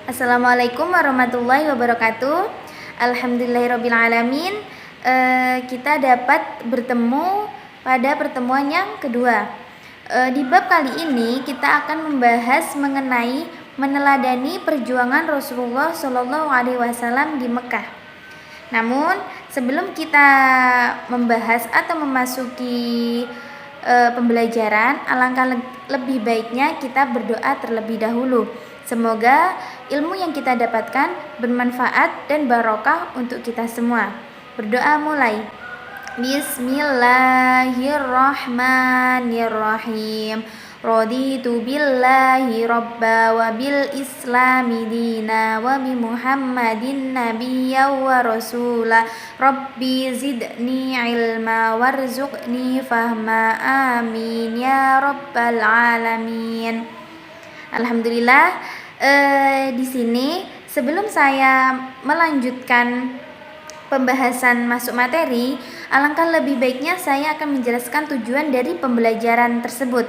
Assalamualaikum warahmatullahi wabarakatuh. Alhamdulillahirrabbilalamin. Kita dapat bertemu pada pertemuan yang kedua. Di bab kali ini kita akan membahas mengenai meneladani perjuangan Rasulullah Shallallahu Alaihi Wasallam di Mekah. Namun sebelum kita membahas atau memasuki pembelajaran, alangkah lebih baiknya kita berdoa terlebih dahulu. Semoga ilmu yang kita dapatkan bermanfaat dan barokah untuk kita semua. Berdoa mulai. Bismillahirrahmanirrahim. Raditu billahi robba wa bil islami dina wa bi muhammadin nabiyya wa rasula. Rabbi zidni ilma warzuqni fahma, amin ya rabbal alamin. Alhamdulillah. Di sini sebelum saya melanjutkan pembahasan masuk materi, alangkah lebih baiknya saya akan menjelaskan tujuan dari pembelajaran tersebut.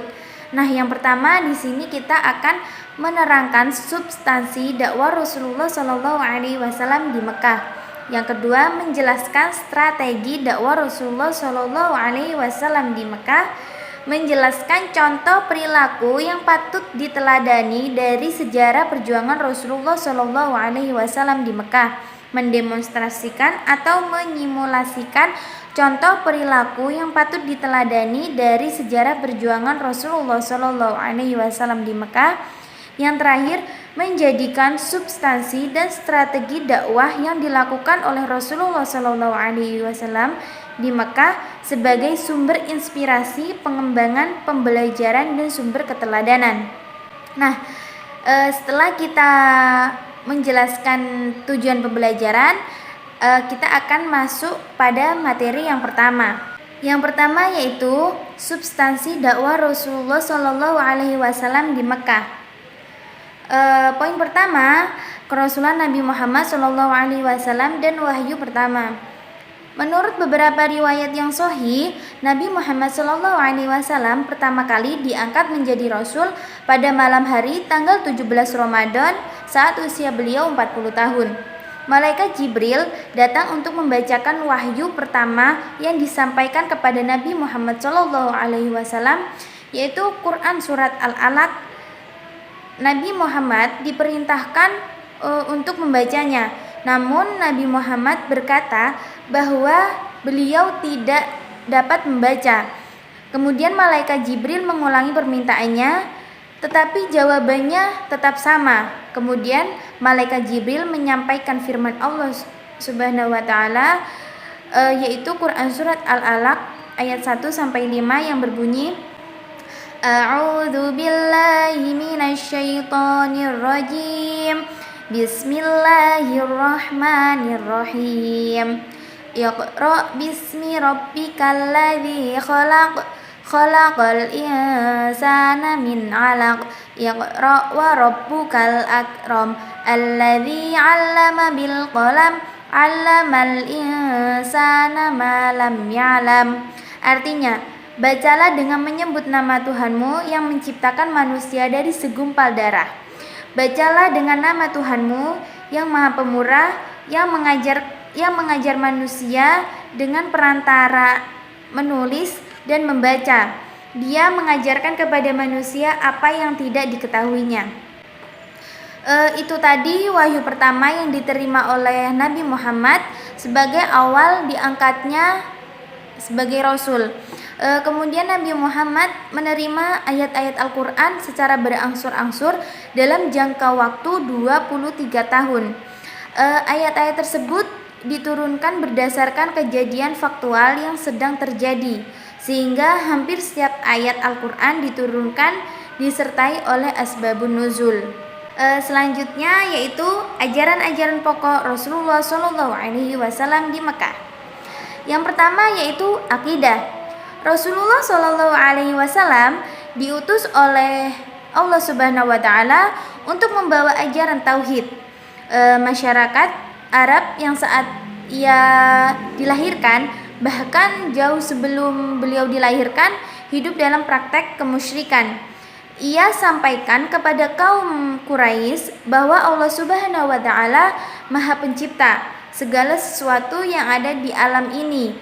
Nah, yang pertama di sini kita akan menerangkan substansi dakwah Rasulullah Shallallahu Alaihi Wasallam di Mekah. Yang kedua, menjelaskan strategi dakwah Rasulullah Shallallahu Alaihi Wasallam di Mekah. Menjelaskan contoh perilaku yang patut diteladani dari sejarah perjuangan Rasulullah Shallallahu Alaihi Wasallam di Mekah, mendemonstrasikan atau menyimulasikan contoh perilaku yang patut diteladani dari sejarah perjuangan Rasulullah Shallallahu Alaihi Wasallam di Mekah. Yang terakhir, menjadikan substansi dan strategi dakwah yang dilakukan oleh Rasulullah Shallallahu Alaihi Wasallam di Mekah sebagai sumber inspirasi, pengembangan, pembelajaran, dan sumber keteladanan. Nah, setelah kita menjelaskan tujuan pembelajaran, kita akan masuk pada materi yang pertama. Yang pertama yaitu substansi dakwah Rasulullah Shallallahu Alaihi Wasallam di Mekah. Poin pertama, kerasulan Nabi Muhammad Shallallahu Alaihi Wasallam dan wahyu pertama. Menurut beberapa riwayat yang sahih, Nabi Muhammad Shallallahu Alaihi Wasallam pertama kali diangkat menjadi Rasul pada malam hari tanggal 17 Ramadan saat usia beliau 40 tahun. Malaikat Jibril datang untuk membacakan wahyu pertama yang disampaikan kepada Nabi Muhammad Shallallahu Alaihi Wasallam, yaitu Quran Surat Al-Alaq. Nabi Muhammad diperintahkan untuk membacanya. Namun Nabi Muhammad berkata bahwa beliau tidak dapat membaca. Kemudian malaikat Jibril mengulangi permintaannya, tetapi jawabannya tetap sama. Kemudian malaikat Jibril menyampaikan firman Allah Subhanahu wa taala, yaitu Quran Surat Al-Alaq ayat 1-5 yang berbunyi, A'udzu billahi minasyaitonir rajim. Bismillahirrahmanirrahim. Iqra bismi rabbikal ladzi khalaq. Khalaqal insana min 'alaq. Iqra wa rabbukal akram. Alladzi 'allama bil qalam. 'Allamal insana ma lam ya'lam. Artinya, bacalah dengan menyebut nama Tuhanmu yang menciptakan manusia dari segumpal darah. Bacalah dengan nama Tuhanmu yang Maha Pemurah, yang mengajar manusia dengan perantara menulis dan membaca. Dia mengajarkan kepada manusia apa yang tidak diketahuinya. Itu tadi wahyu pertama yang diterima oleh Nabi Muhammad sebagai awal diangkatnya sebagai Rasul. Kemudian Nabi Muhammad menerima ayat-ayat Al-Quran secara berangsur-angsur dalam jangka waktu 23 tahun. Ayat-ayat tersebut diturunkan berdasarkan kejadian faktual yang sedang terjadi, sehingga hampir setiap ayat Al-Quran diturunkan disertai oleh asbabun nuzul. Selanjutnya yaitu ajaran-ajaran pokok Rasulullah Shallallahu Alaihi Wasallam di Mekah. Yang pertama yaitu akidah. Rasulullah Shallallahu Alaihi Wasallam diutus oleh Allah Subhanahu Wa Taala untuk membawa ajaran tauhid. Masyarakat Arab yang saat ia dilahirkan, bahkan jauh sebelum beliau dilahirkan, hidup dalam praktek kemusyrikan. Ia sampaikan kepada kaum Quraisy bahwa Allah Subhanahu wa taala Maha Pencipta segala sesuatu yang ada di alam ini,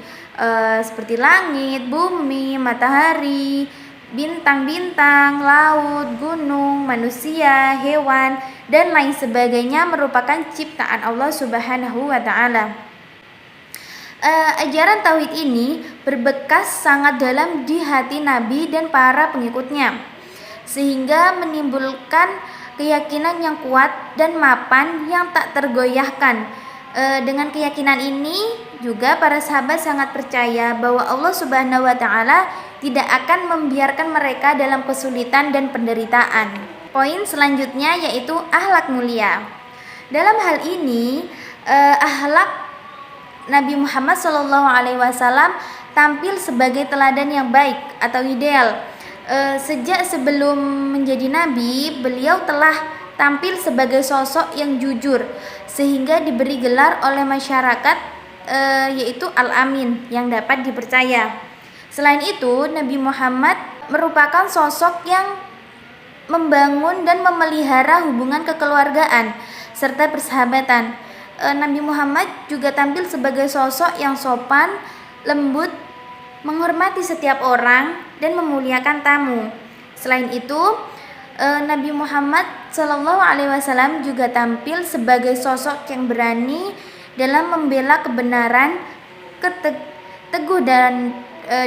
seperti langit, bumi, matahari, bintang-bintang, laut, gunung, manusia, hewan, dan lain sebagainya merupakan ciptaan Allah Subhanahu wa taala. Ajaran tauhid ini berbekas sangat dalam di hati Nabi dan para pengikutnya, sehingga menimbulkan keyakinan yang kuat dan mapan yang tak tergoyahkan. Dengan keyakinan ini juga para sahabat sangat percaya bahwa Allah Subhanahu wa taala tidak akan membiarkan mereka dalam kesulitan dan penderitaan. Poin selanjutnya yaitu akhlak mulia. Dalam hal ini, akhlak Nabi Muhammad SAW tampil sebagai teladan yang baik atau ideal. Sejak sebelum menjadi nabi, beliau telah tampil sebagai sosok yang jujur, sehingga diberi gelar oleh masyarakat yaitu Al-Amin, yang dapat dipercaya. Selain itu, Nabi Muhammad merupakan sosok yang membangun dan memelihara hubungan kekeluargaan serta persahabatan. Nabi Muhammad juga tampil sebagai sosok yang sopan, lembut, menghormati setiap orang, dan memuliakan tamu. Selain itu, Nabi Muhammad SAW juga tampil sebagai sosok yang berani dalam membela kebenaran, teguh dan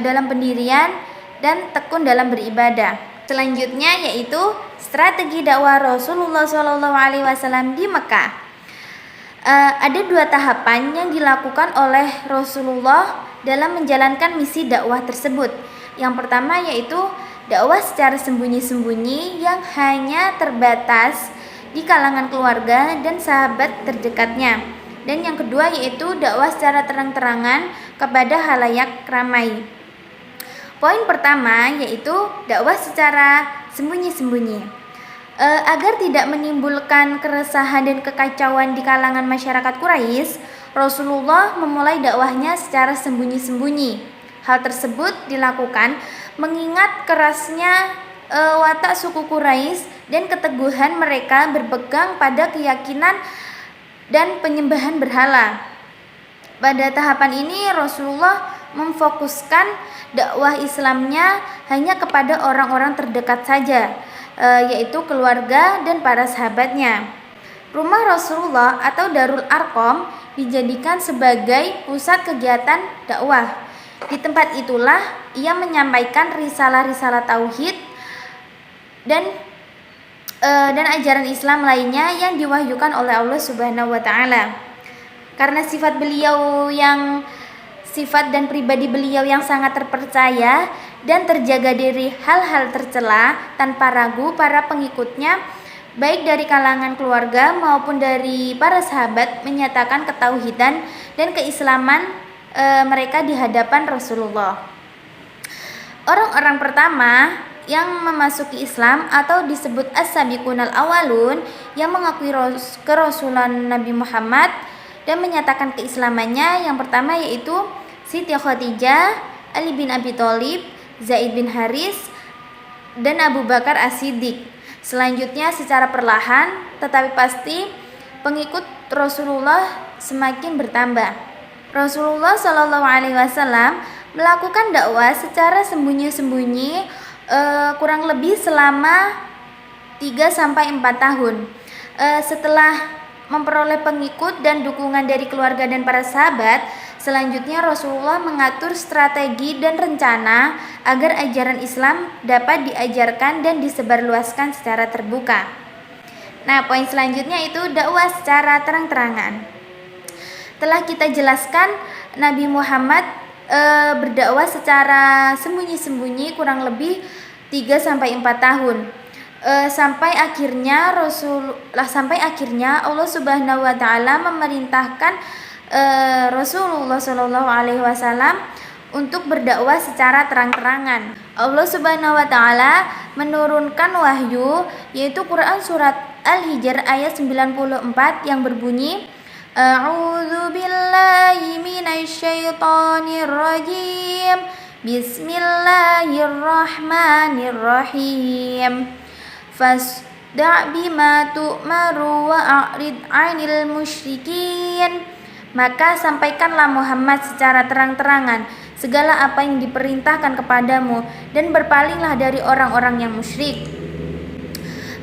dalam pendirian, dan tekun dalam beribadah. Selanjutnya yaitu strategi dakwah Rasulullah SAW di Mekah. Ada dua tahapan yang dilakukan oleh Rasulullah dalam menjalankan misi dakwah tersebut. Yang pertama yaitu dakwah secara sembunyi-sembunyi yang hanya terbatas di kalangan keluarga dan sahabat terdekatnya. Dan yang kedua yaitu dakwah secara terang-terangan kepada halayak ramai. Poin pertama yaitu dakwah secara sembunyi-sembunyi. Agar tidak menimbulkan keresahan dan kekacauan di kalangan masyarakat Quraisy, Rasulullah memulai dakwahnya secara sembunyi-sembunyi. Hal tersebut dilakukan mengingat kerasnya watak suku Quraisy dan keteguhan mereka berpegang pada keyakinan dan penyembahan berhala. Pada tahapan ini Rasulullah memfokuskan dakwah Islamnya hanya kepada orang-orang terdekat saja, yaitu keluarga dan para sahabatnya. Rumah Rasulullah atau Darul Arqam dijadikan sebagai pusat kegiatan dakwah. Di tempat itulah ia menyampaikan risalah-risalah tauhid dan ajaran Islam lainnya yang diwahyukan oleh Allah Subhanahu wa taala. Karena sifat dan pribadi beliau yang sangat terpercaya dan terjaga dari hal-hal tercela, tanpa ragu para pengikutnya baik dari kalangan keluarga maupun dari para sahabat menyatakan ketauhidan dan keislaman mereka di hadapan Rasulullah. Orang-orang pertama yang memasuki Islam atau disebut as-sabiqunal awalun yang mengakui kerasulan Nabi Muhammad dan menyatakan keislamannya, yang pertama yaitu Siti Khadijah, Ali bin Abi Thalib, Zaid bin Haris, dan Abu Bakar As-Siddiq. Selanjutnya secara perlahan tetapi pasti pengikut Rasulullah semakin bertambah. Rasulullah SAW melakukan dakwah secara sembunyi-sembunyi kurang lebih selama 3-4 tahun. Setelah memperoleh pengikut dan dukungan dari keluarga dan para sahabat, selanjutnya Rasulullah mengatur strategi dan rencana agar ajaran Islam dapat diajarkan dan disebarluaskan secara terbuka. Nah, poin selanjutnya itu dakwah secara terang-terangan. Telah kita jelaskan Nabi Muhammad berdakwah secara sembunyi-sembunyi kurang lebih 3-4 tahun. Sampai akhirnya Allah Subhanahu wa taala memerintahkan Rasulullah SAW untuk berdakwah secara terang-terangan. Allah Subhanahu wa taala menurunkan wahyu yaitu Quran surat Al-Hijr ayat 94 yang berbunyi A'udzu billahi minasyaitonir rajim. Bismillahirrahmanirrahim. fasda' bima tu'maru wa a'rid 'anil musyrikin. Maka sampaikanlah Muhammad secara terang-terangan segala apa yang diperintahkan kepadamu dan berpalinglah dari orang-orang yang musyrik.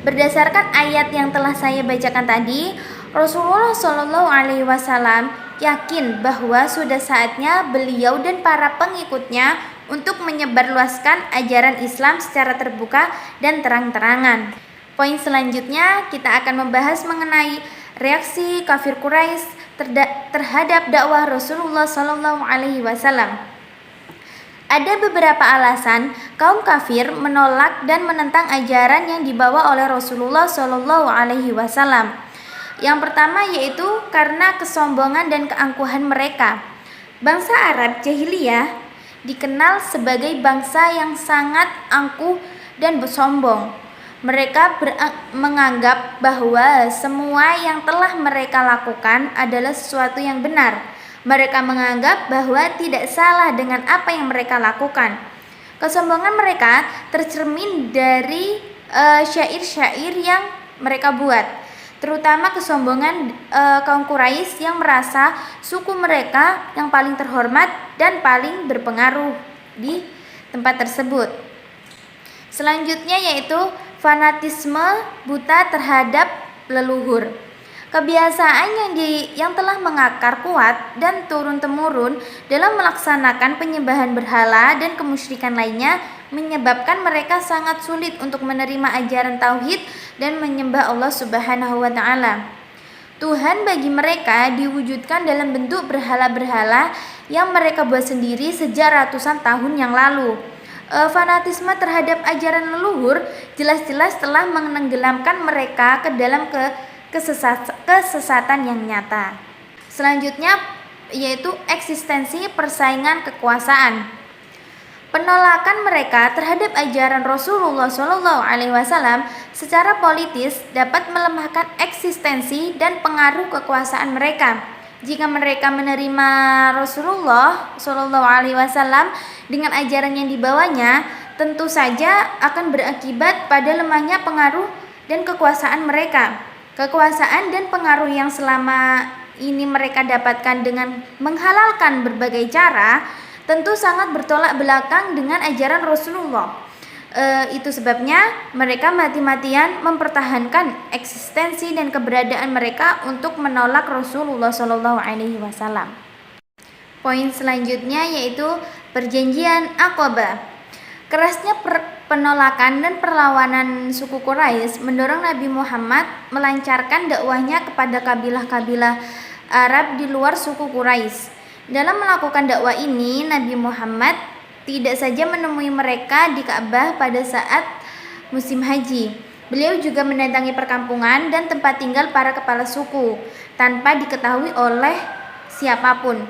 Berdasarkan ayat yang telah saya bacakan tadi, Rasulullah Shallallahu Alaihi Wasallam yakin bahwa sudah saatnya beliau dan para pengikutnya untuk menyebarluaskan ajaran Islam secara terbuka dan terang-terangan. Poin selanjutnya kita akan membahas mengenai reaksi kafir Quraisy terhadap dakwah Rasulullah Shallallahu Alaihi Wasallam. Ada beberapa alasan kaum kafir menolak dan menentang ajaran yang dibawa oleh Rasulullah Shallallahu Alaihi Wasallam. Yang pertama yaitu karena kesombongan dan keangkuhan mereka. Bangsa Arab jahiliyah dikenal sebagai bangsa yang sangat angkuh dan bersombong. Mereka menganggap bahwa semua yang telah mereka lakukan adalah sesuatu yang benar. Mereka menganggap bahwa tidak salah dengan apa yang mereka lakukan. Kesombongan mereka tercermin dari syair-syair yang mereka buat, terutama kesombongan kaum Quraisy yang merasa suku mereka yang paling terhormat dan paling berpengaruh di tempat tersebut. Selanjutnya yaitu fanatisme buta terhadap leluhur. Kebiasaan yang telah mengakar kuat dan turun-temurun dalam melaksanakan penyembahan berhala dan kemusyrikan lainnya menyebabkan mereka sangat sulit untuk menerima ajaran tauhid dan menyembah Allah Subhanahu wa taala. Tuhan bagi mereka diwujudkan dalam bentuk berhala-berhala yang mereka buat sendiri sejak ratusan tahun yang lalu. Fanatisme terhadap ajaran leluhur jelas-jelas telah menenggelamkan mereka ke dalam kesesatan yang nyata. Selanjutnya yaitu eksistensi persaingan kekuasaan. Penolakan mereka terhadap ajaran Rasulullah SAW secara politis dapat melemahkan eksistensi dan pengaruh kekuasaan mereka. Jika mereka menerima Rasulullah SAW dengan ajaran yang dibawanya, tentu saja akan berakibat pada lemahnya pengaruh dan kekuasaan mereka. Kekuasaan dan pengaruh yang selama ini mereka dapatkan dengan menghalalkan berbagai cara tentu sangat bertolak belakang dengan ajaran Rasulullah. Itu sebabnya mereka mati-matian mempertahankan eksistensi dan keberadaan mereka untuk menolak Rasulullah SAW. Poin selanjutnya yaitu perjanjian Aqabah. Kerasnya penolakan dan perlawanan suku Quraisy mendorong Nabi Muhammad melancarkan dakwahnya kepada kabilah-kabilah Arab di luar suku Quraisy. Dalam melakukan dakwah ini, Nabi Muhammad tidak saja menemui mereka di Ka'bah pada saat musim haji. Beliau juga mendatangi perkampungan dan tempat tinggal para kepala suku tanpa diketahui oleh siapapun.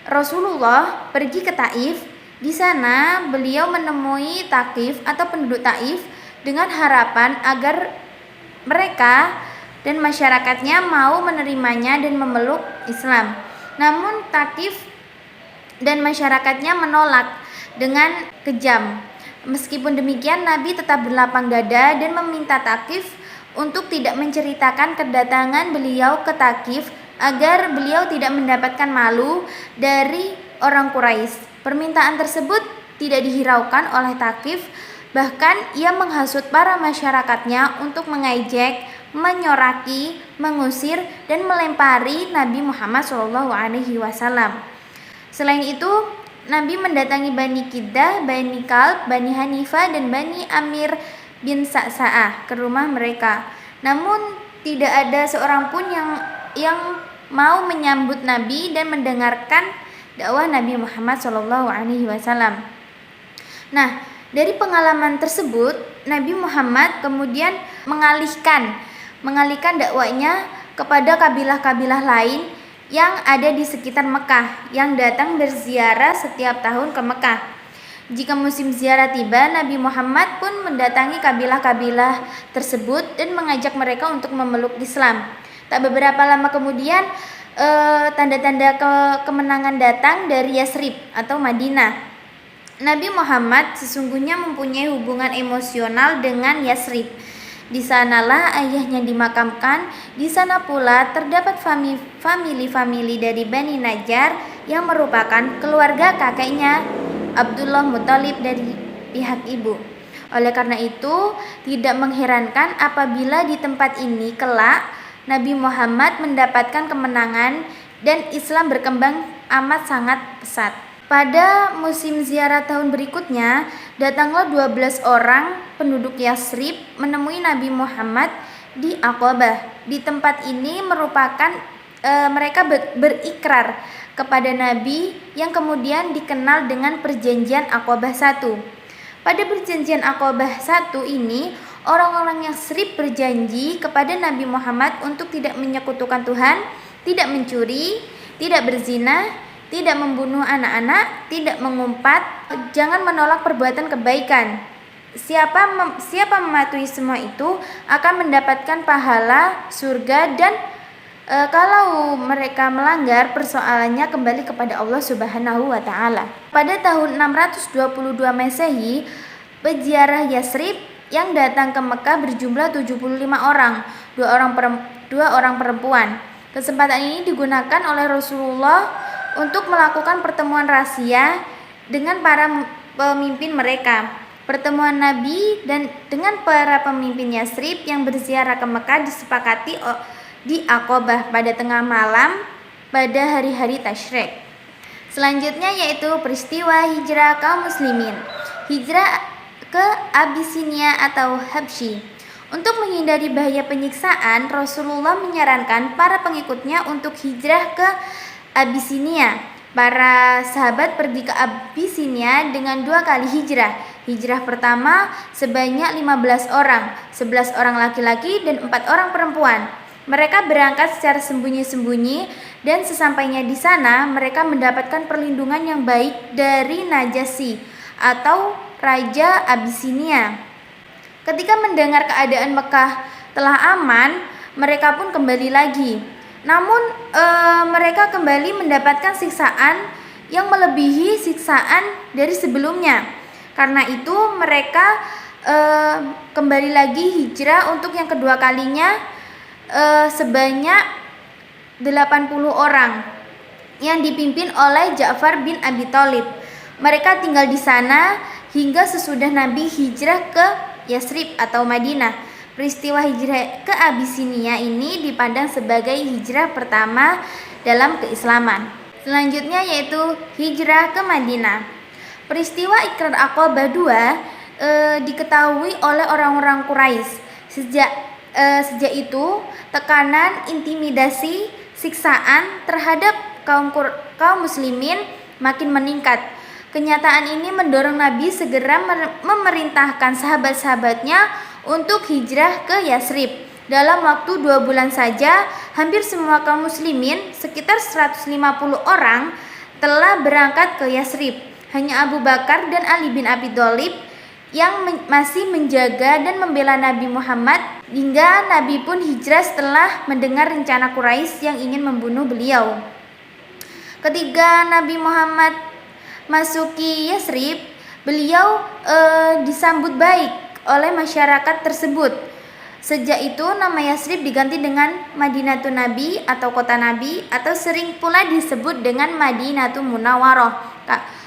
Rasulullah pergi ke Taif. Di sana beliau menemui Thaqif atau penduduk Taif dengan harapan agar mereka dan masyarakatnya mau menerimanya dan memeluk Islam. Namun Thaqif dan masyarakatnya menolak dengan kejam. Meskipun demikian, Nabi tetap berlapang dada dan meminta Thaqif untuk tidak menceritakan kedatangan beliau ke Thaqif agar beliau tidak mendapatkan malu dari orang Quraisy. Permintaan tersebut tidak dihiraukan oleh Thaqif, bahkan ia menghasut para masyarakatnya untuk mengejek, menyoraki, mengusir, dan melempari Nabi Muhammad SAW. Selain itu, Nabi mendatangi Bani Qiddah, Bani Kalb, Bani Hanifah, dan Bani Amir bin Sa'sa'ah ke rumah mereka. Namun tidak ada seorang pun yang mau menyambut Nabi dan mendengarkan dakwah Nabi Muhammad SAW. Nah, dari pengalaman tersebut, Nabi Muhammad kemudian mengalihkan dakwahnya kepada kabilah-kabilah lain yang ada di sekitar Mekah yang datang berziarah setiap tahun ke Mekah. Jika musim ziarah tiba, Nabi Muhammad pun mendatangi kabilah-kabilah tersebut dan mengajak mereka untuk memeluk Islam. Tak beberapa lama kemudian, tanda-tanda kemenangan datang dari Yasrib atau Madinah. Nabi Muhammad sesungguhnya mempunyai hubungan emosional dengan Yasrib. Di sanalah ayahnya dimakamkan. Di sana pula terdapat famili dari Bani Najjar yang merupakan keluarga kakeknya Abdullah Muthalib dari pihak ibu. Oleh karena itu, tidak mengherankan apabila di tempat ini kelak Nabi Muhammad mendapatkan kemenangan dan Islam berkembang amat sangat pesat. Pada musim ziarah tahun berikutnya, datanglah 12 orang penduduk Yasrib menemui Nabi Muhammad di Aqabah. Di tempat ini mereka berikrar kepada Nabi yang kemudian dikenal dengan Perjanjian Aqabah 1. Pada Perjanjian Aqabah 1 ini, orang-orang Yasrib berjanji kepada Nabi Muhammad untuk tidak menyekutukan Tuhan, tidak mencuri, tidak berzina, tidak membunuh anak-anak, tidak mengumpat, jangan menolak perbuatan kebaikan. Siapa mematuhi semua itu akan mendapatkan pahala surga dan kalau mereka melanggar, persoalannya kembali kepada Allah Subhanahu wa taala. Pada tahun 622 Masehi, peziarah Yasrib yang datang ke Mekah berjumlah 75 orang, dua orang perempuan. Kesempatan ini digunakan oleh Rasulullah untuk melakukan pertemuan rahasia dengan para pemimpin mereka. Pertemuan Nabi dan dengan para pemimpin Yasrib yang berziarah ke Mekah disepakati di Aqabah pada tengah malam pada hari-hari tasyrik. Selanjutnya yaitu peristiwa hijrah kaum muslimin. Hijrah ke Abisinia atau Habsyi. Untuk menghindari bahaya penyiksaan, Rasulullah menyarankan para pengikutnya untuk hijrah ke Abisinia. Para sahabat pergi ke Abisinia dengan 2 kali hijrah. Hijrah pertama sebanyak 15 orang, 11 orang laki-laki dan 4 orang perempuan. Mereka berangkat secara sembunyi-sembunyi dan sesampainya di sana mereka mendapatkan perlindungan yang baik dari Najasyi atau Raja Abisinia. Ketika mendengar keadaan Mekah telah aman, mereka pun kembali lagi. Namun mereka kembali mendapatkan siksaan yang melebihi siksaan dari sebelumnya. Karena itu mereka kembali lagi hijrah untuk yang kedua kalinya sebanyak 80 orang yang dipimpin oleh Ja'far bin Abi Thalib. Mereka tinggal di sana hingga sesudah Nabi hijrah ke Yasrib atau Madinah. Peristiwa hijrah ke Abisinia ini dipandang sebagai hijrah pertama dalam keislaman. Selanjutnya yaitu hijrah ke Madinah. Peristiwa Ikrar Aqabah 2 diketahui oleh orang-orang Quraisy. Sejak itu, tekanan, intimidasi, siksaan terhadap kaum muslimin makin meningkat. Kenyataan ini mendorong Nabi segera memerintahkan sahabat-sahabatnya untuk hijrah ke Yasrib. Dalam waktu 2 bulan saja, hampir semua kaum muslimin, sekitar 150 orang, telah berangkat ke Yasrib. Hanya Abu Bakar dan Ali bin Abi Thalib yang masih menjaga dan membela Nabi Muhammad hingga Nabi pun hijrah setelah mendengar rencana Quraisy yang ingin membunuh beliau. Ketika Nabi Muhammad masuki Yasrib, beliau disambut baik oleh masyarakat tersebut. Sejak itu nama Yasrib diganti dengan Madinatun Nabi atau kota Nabi, atau sering pula disebut dengan Madinatun Munawwaroh,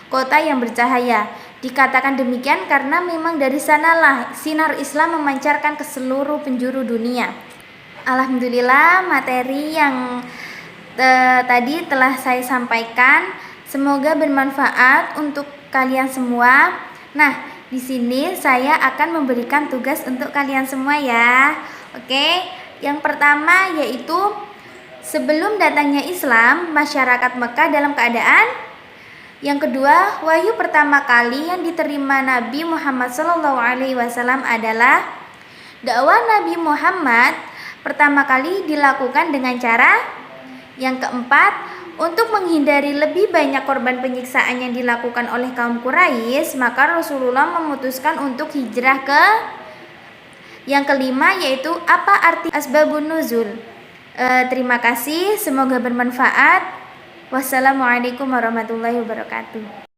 kota yang bercahaya. Dikatakan demikian karena memang dari sanalah sinar Islam memancarkan ke seluruh penjuru dunia. Alhamdulillah, materi yang tadi telah saya sampaikan semoga bermanfaat untuk kalian semua. Nah, di sini saya akan memberikan tugas untuk kalian semua ya. Oke, yang pertama yaitu sebelum datangnya Islam, masyarakat Mekah dalam keadaan. Yang kedua, wahyu pertama kali yang diterima Nabi Muhammad SAW adalah dakwah Nabi Muhammad pertama kali dilakukan dengan cara. Yang keempat, untuk menghindari lebih banyak korban penyiksaan yang dilakukan oleh kaum Quraisy, maka Rasulullah memutuskan untuk hijrah ke. Yang kelima yaitu apa arti asbabun nuzul. Terima kasih, semoga bermanfaat. Wassalamualaikum warahmatullahi wabarakatuh.